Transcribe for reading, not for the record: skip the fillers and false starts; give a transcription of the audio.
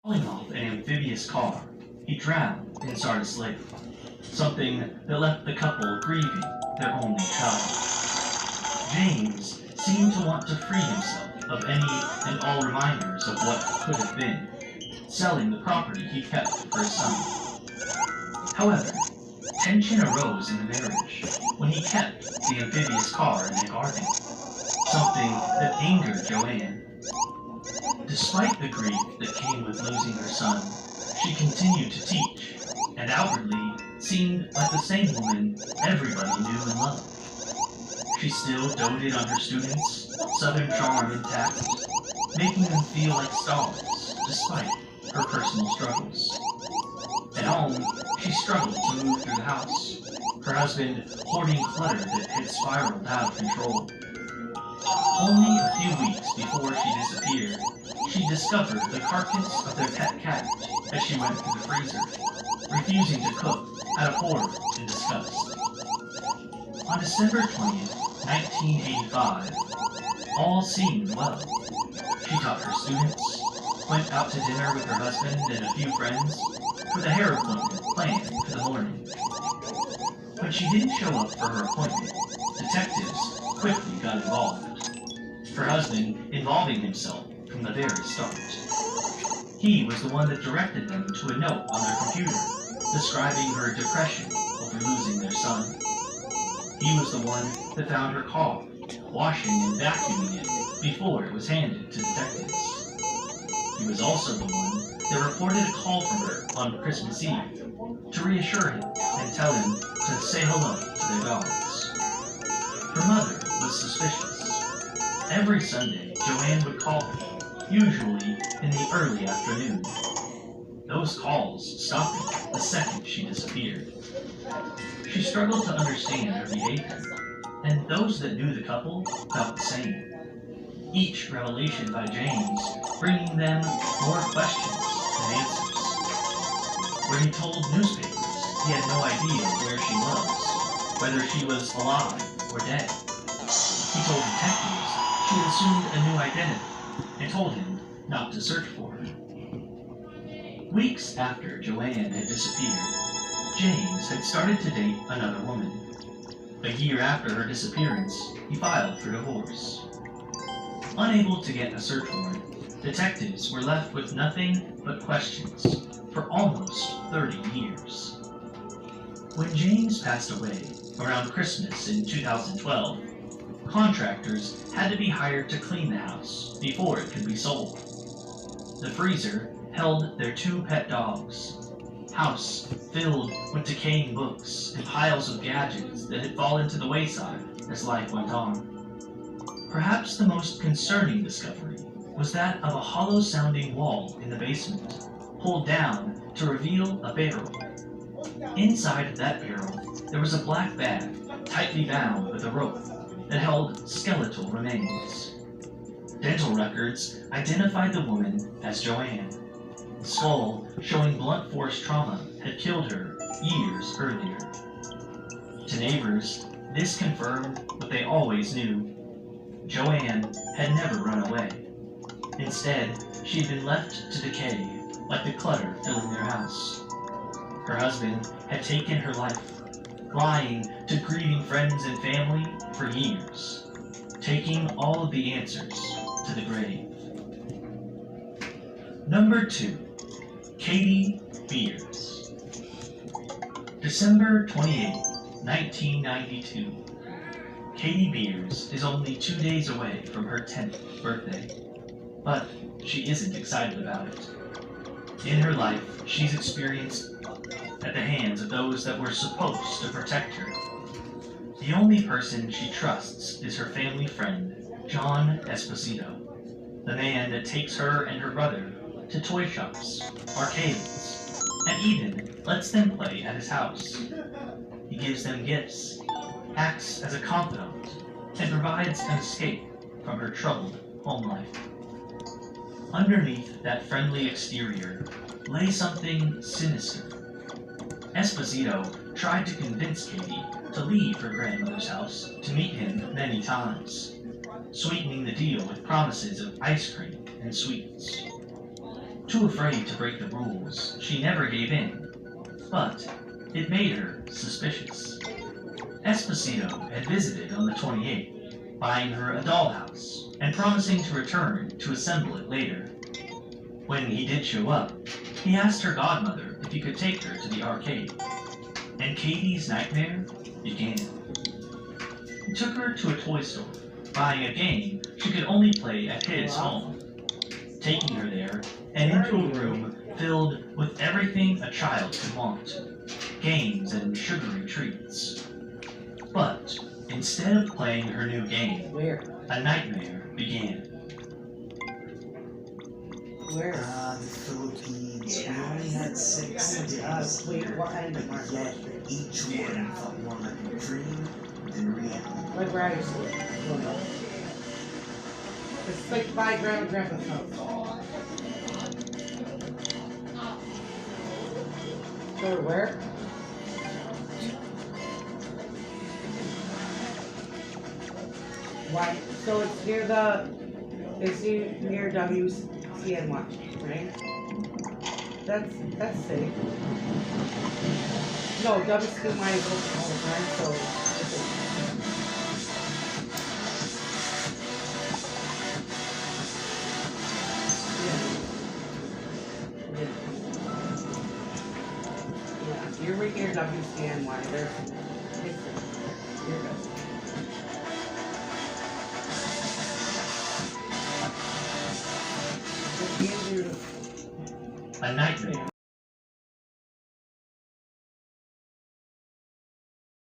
Falling off an amphibious car, he drowned inside a sleigh, something that left the couple grieving their only child. James seemed to want to free himself of any and all reminders of what could have been, selling the property he kept for his son. However, tension arose in the marriage when he kept the amphibious car in the garden, something that angered Joanne. Despite the grief that came with losing her son, she continued to teach, and outwardly seemed like the same woman everybody knew and loved. She still doted on her students, southern charm intact, making them feel like stars despite her personal struggles. At home, she struggled to move through the house, her husband hoarding clutter that had spiraled out of control. Only a few weeks before she disappeared, she discovered the carcass of their pet cat as she went through the freezer, refusing to cook out of horror and disgust. On December 20th, 1985, all seemed well. She taught her students, went out to dinner with her husband and a few friends, with a hair appointment planned for the morning. When she didn't show up for her appointment, detectives quickly got involved, her husband involving himself from the very start. He was the one that directed them to a note on their computer describing her depression over losing their son. He was the one that found her car, washing and vacuuming it before it was handed to detectives. He was also the one that reported a call from her on Christmas Eve to reassure him and tell him to say hello to their dogs. Her mother was suspicious. Every Sunday, Joanne would call her, usually in the early afternoon. Those calls stopped the second she disappeared. She struggled to understand her behavior, and those that knew the couple felt the same. Each revelation by James bringing them more questions than answers. Where he told newspapers he had no idea where she was, whether she was alive or dead. He told detectives she had assumed a new identity and told him not to search for her. Weeks after Joanne had disappeared, James had started to date another woman. A year after her disappearance, he filed for divorce. Unable to get a search warrant, detectives were left with nothing but questions for almost 30 years. When James passed away around Christmas in 2012, contractors had to be hired to clean the house before it could be sold. The freezer held their 2 pet dogs, house filled with decaying books and piles of gadgets that had fallen to the wayside as life went on. Perhaps the most concerning discovery was that of a hollow-sounding wall in the basement, pulled down to reveal a barrel. Inside of that barrel, there was a black bag tightly bound with a rope that held skeletal remains. Dental records identified the woman as Joanne. The skull showing blunt force trauma had killed her years earlier. To neighbors, this confirmed what they always knew. Joanne had never run away. Instead, she had been left to decay like the clutter filling their house. Her husband had taken her life, lying to grieving friends and family for years, taking all of the answers to the grave. Number 2. Katie Beers. December 28, 1992. Katie Beers is only 2 days away from her 10th birthday, but she isn't excited about it. In her life, she's experienced at the hands of those that were supposed to protect her. The only person she trusts is her family friend, John Esposito, the man that takes her and her brother to toy shops, arcades, and even lets them play at his house. He gives them gifts, acts as a confidant, and provides an escape from her troubled home life. Underneath that friendly exterior lay something sinister. Esposito tried to convince Katie to leave her grandmother's house to meet him many times, sweetening the deal with promises of ice cream and sweets. Too afraid to break the rules, she never gave in, but it made her suspicious. Esposito had visited on the 28th, buying her a dollhouse and promising to return to assemble it later. When he did show up, he asked her godmother if he could take her to the arcade, and Katie's nightmare began. He took her to a toy store, buying a game she could only play at his home. Taking her there and into a room filled with everything a child could want, games and sugary treats. But instead of playing her new game, a nightmare began. Where? The Philippines. We only had 6 days Wait, here, what kind of but yet each one felt more like a dream than reality. Like where I used to live. It's like by grandpa's house. So where? Why? So it's near near WCNY, right? That's safe. No, WCNY is open all the time, so it's yeah, you're right near WCNY. You're good. A nightmare